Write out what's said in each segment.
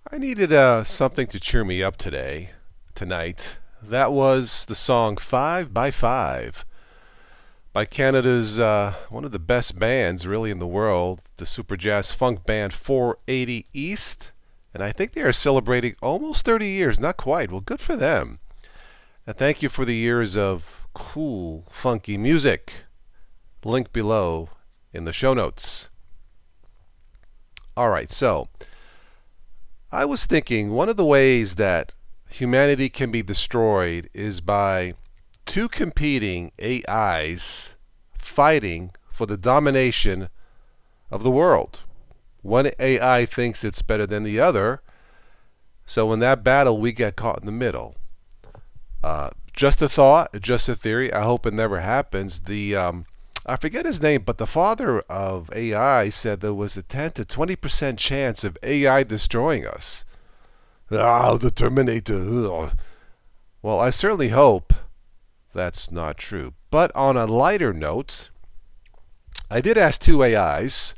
I needed something to cheer me up tonight. That was the song 5 by 5 by Canada's one of the best bands really in the world, the super jazz funk band 480 East. And I think they are celebrating almost 30 years, not quite. Well, good for them. And thank you for the years of cool, funky music. Link below in the show notes. All right, so I was thinking one of the ways that humanity can be destroyed is by two competing AIs fighting for the domination of the world. One AI thinks it's better than the other, so in that battle we get caught in the middle. Just a thought, just a theory. I hope it never happens. I forget his name, but the father of AI said there was a 10 to 20% chance of AI destroying us. The Terminator. Well, I certainly hope that's not true. But on a lighter note, I did ask two AIs,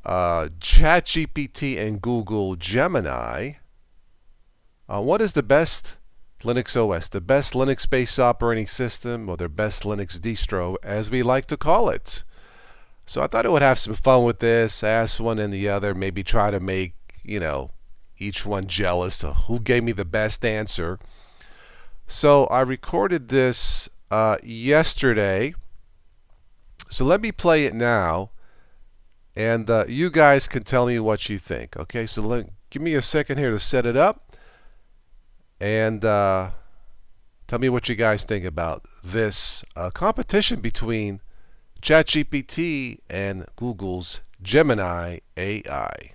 ChatGPT and Google Gemini, what is the best Linux OS, the best Linux-based operating system, or their best Linux distro, as we like to call it. So I thought I would have some fun with this, ask one and the other, maybe try to make, each one jealous of who gave me the best answer. So I recorded this yesterday. So let me play it now, and you guys can tell me what you think. Okay, so give me a second here to set it up. And tell me what you guys think about this competition between ChatGPT and Google's Gemini AI.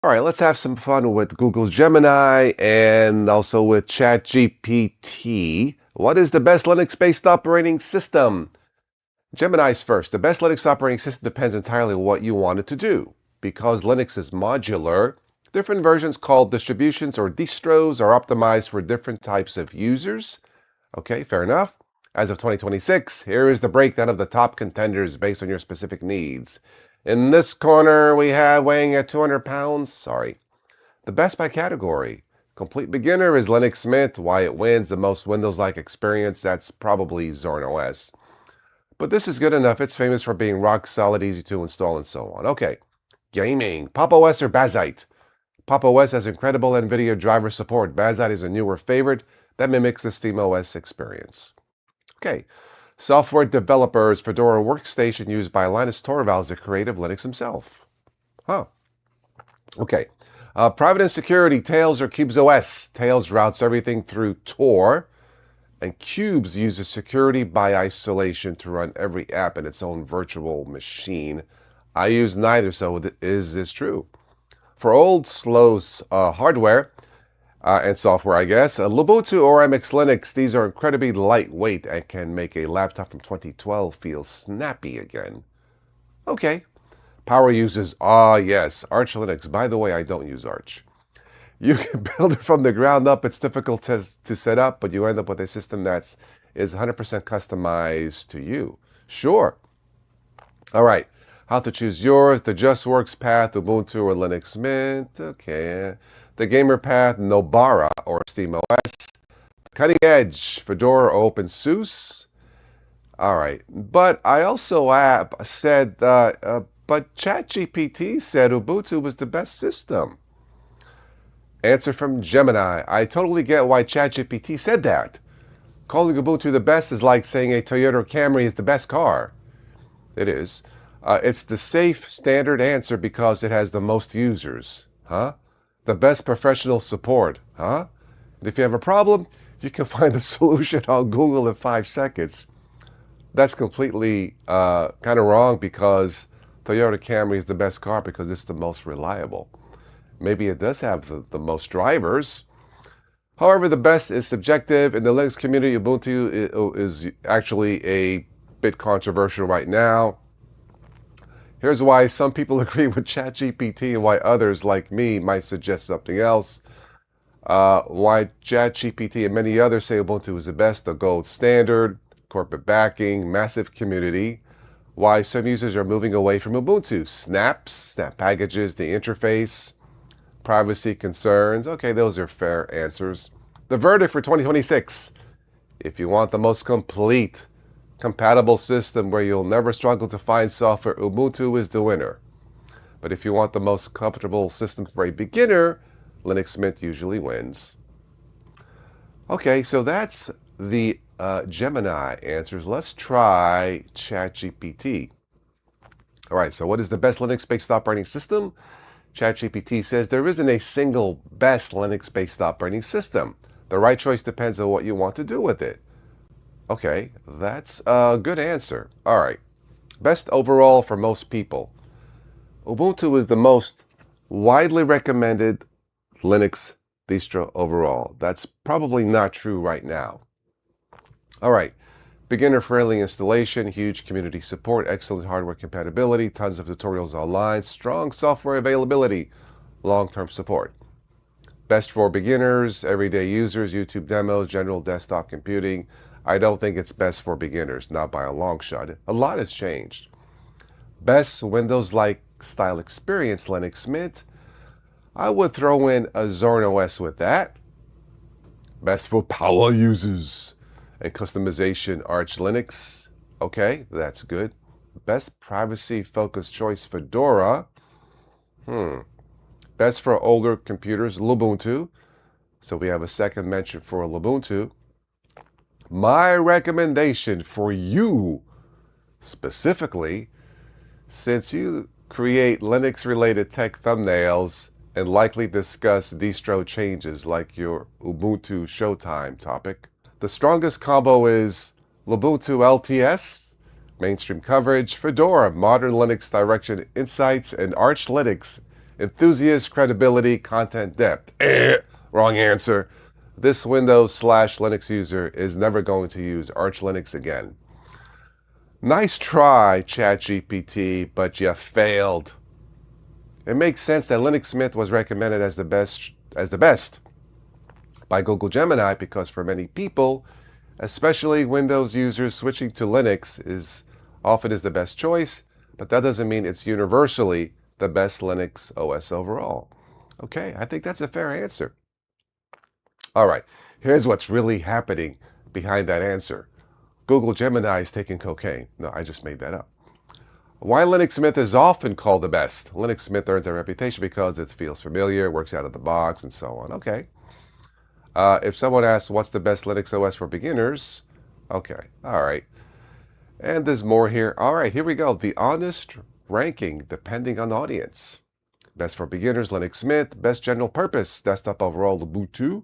All right, let's have some fun with Google's Gemini and also with ChatGPT. What is the best Linux-based operating system? Gemini's first. The best Linux operating system depends entirely on what you want it to do. Because Linux is modular, different versions called distributions or distros are optimized for different types of users. Okay, fair enough. As of 2026, here is the breakdown of the top contenders based on your specific needs. In this corner, we have weighing at 200 pounds. The best by category. Complete beginner is Linux Mint. Why it wins the most Windows-like experience, that's probably Zorn OS. But this is good enough. It's famous for being rock solid, easy to install, and so on. Okay, gaming. Pop! OS or Bazite? Pop! OS has incredible NVIDIA driver support. Bazite is a newer favorite that mimics the SteamOS experience. Okay, software developers. Fedora Workstation used by Linus Torvalds, the creator of Linux himself. Okay. Private and security, Tails or Cubes OS. Tails routes everything through Tor, and Cubes uses security by isolation to run every app in its own virtual machine. I use neither, so is this true? For old, slow hardware and software, I guess, Ubuntu or MX Linux, these are incredibly lightweight and can make a laptop from 2012 feel snappy again. Okay. Power users, yes, Arch Linux. By the way, I don't use Arch. You can build it from the ground up. It's difficult to set up, but you end up with a system that is 100% customized to you. Sure. All right. How to choose yours. The JustWorks path, Ubuntu or Linux Mint. Okay. The gamer path, Nobara or SteamOS. Cutting edge, Fedora or OpenSUSE. All right. But I also said... But ChatGPT said Ubuntu was the best system. Answer from Gemini. I totally get why ChatGPT said that. Calling Ubuntu the best is like saying a Toyota Camry is the best car. It is. It's the safe standard answer because it has the most users. Huh? The best professional support. Huh? And if you have a problem, you can find the solution on Google in 5 seconds. That's completely kind of wrong because Toyota Camry is the best car because it's the most reliable. Maybe it does have the most drivers. However, the best is subjective. In the Linux community, Ubuntu is actually a bit controversial right now. Here's why some people agree with ChatGPT and why others, like me, might suggest something else. Why ChatGPT and many others say Ubuntu is the best, the gold standard, corporate backing, massive community. Why some users are moving away from Ubuntu. Snaps, snap packages, the interface, privacy concerns. Okay, those are fair answers. The verdict for 2026. If you want the most complete, compatible system where you'll never struggle to find software, Ubuntu is the winner. But if you want the most comfortable system for a beginner, Linux Mint usually wins. Okay, so that's the Gemini answers. Let's try ChatGPT. All right, so what is the best Linux-based operating system? ChatGPT says there isn't a single best Linux-based operating system. The right choice depends on what you want to do with it. Okay, that's a good answer. All right, best overall for most people. Ubuntu is the most widely recommended Linux distro overall. That's probably not true right now. All right, beginner-friendly installation, huge community support, excellent hardware compatibility, tons of tutorials online, strong software availability, long-term support. Best for beginners, everyday users, YouTube demos, general desktop computing. I don't think it's best for beginners, not by a long shot. A lot has changed. Best Windows-like style experience, Linux Mint. I would throw in a Zorn OS with that. Best for power users and customization, Arch Linux. Okay, that's good. Best privacy-focused choice, Fedora. Best for older computers, Lubuntu. So we have a second mention for Lubuntu. My recommendation for you specifically, since you create Linux-related tech thumbnails and likely discuss distro changes like your Ubuntu Showtime topic, the strongest combo is Lubuntu LTS, mainstream coverage, Fedora, modern Linux direction insights, and Arch Linux, enthusiast credibility, content depth. Wrong answer. This Windows/Linux user is never going to use Arch Linux again. Nice try, ChatGPT, but you failed. It makes sense that Linux Mint was recommended as the best by Google Gemini because for many people, especially Windows users, switching to Linux is the best choice, but that doesn't mean it's universally the best Linux OS overall. Okay, I think that's a fair answer. All right, here's what's really happening behind that answer. Google Gemini is taking cocaine. No, I just made that up. Why Linux Mint is often called the best. Linux Mint earns a reputation because it feels familiar, works out of the box, and so on. Okay. If someone asks what's the best Linux OS for beginners, okay, all right. And there's more here. All right, here we go. The honest ranking depending on the audience. Best for beginners, Linux Mint. Best general purpose, desktop overall, Ubuntu.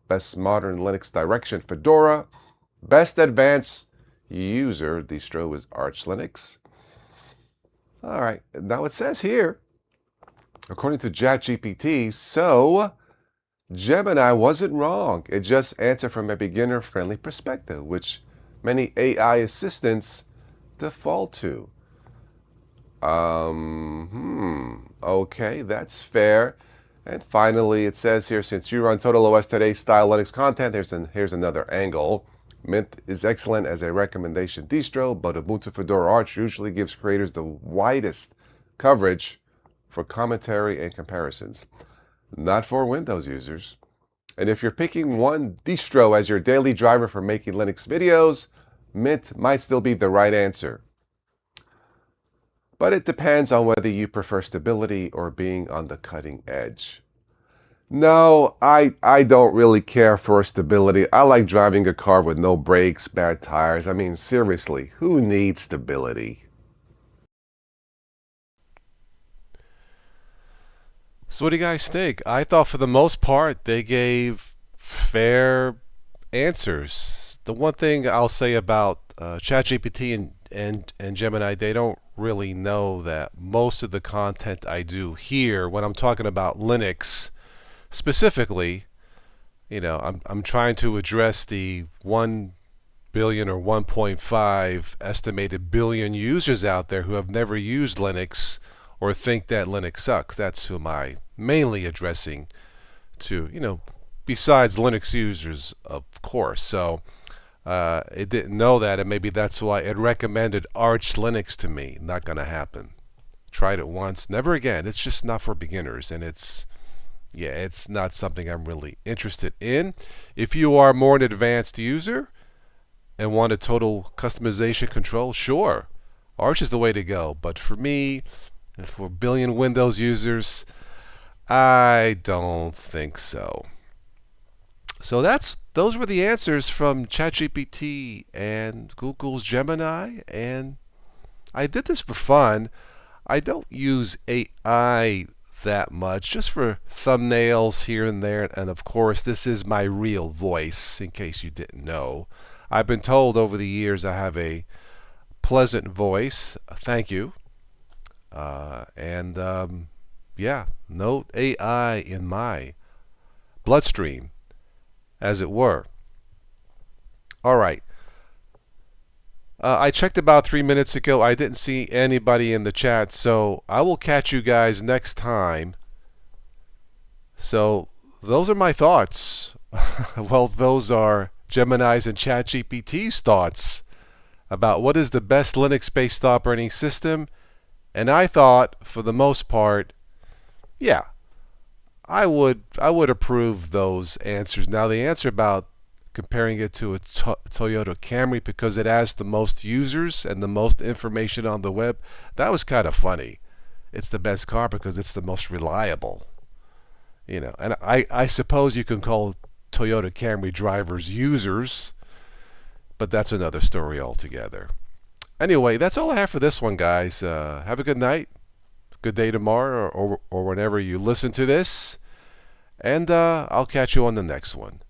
Best modern Linux direction, Fedora. Best advanced user distro is Arch Linux. All right, now it says here, according to ChatGPT, so Gemini wasn't wrong. It just answered from a beginner-friendly perspective, which many AI assistants default to. Okay, that's fair. And finally, it says here, since you run TotalOS Today style Linux content, here's another angle. Mint is excellent as a recommendation distro, but Ubuntu Fedora Arch usually gives creators the widest coverage for commentary and comparisons. Not for Windows users. And if you're picking one distro as your daily driver for making Linux videos, Mint might still be the right answer. But it depends on whether you prefer stability or being on the cutting edge. No, I don't really care for stability. I like driving a car with no brakes, bad tires. I mean, seriously, who needs stability? So what do you guys think? I thought for the most part they gave fair answers. The one thing I'll say about ChatGPT and Gemini, they don't really know that most of the content I do here, when I'm talking about Linux specifically, I'm trying to address the 1 billion or 1.5 estimated billion users out there who have never used Linux or think that Linux sucks. That's who I mainly addressing to, besides Linux users, of course. So it didn't know that, and maybe that's why it recommended Arch Linux to me. Not going to happen. Tried it once, never again. It's just not for beginners, and it's not something I'm really interested in. If you are more an advanced user and want a total customization control, sure, Arch is the way to go. But for me, for a billion Windows users, I don't think so. So those were the answers from ChatGPT and Google's Gemini, and I did this for fun. I don't use AI that much, just for thumbnails here and there, and of course this is my real voice, in case you didn't know. I've been told over the years I have a pleasant voice. Thank you. Yeah, no AI in my bloodstream, as it were. All right. I checked about 3 minutes ago. I didn't see anybody in the chat, so I will catch you guys next time. So those are my thoughts. Well, those are Gemini's and ChatGPT's thoughts about what is the best Linux-based operating system. And I thought, for the most part, yeah, I would approve those answers. Now, the answer about comparing it to a Toyota Camry because it has the most users and the most information on the web, that was kind of funny. It's the best car because it's the most reliable. And I suppose you can call Toyota Camry drivers users, but that's another story altogether. Anyway, that's all I have for this one, guys. Have a good night, good day tomorrow, or whenever you listen to this, and I'll catch you on the next one.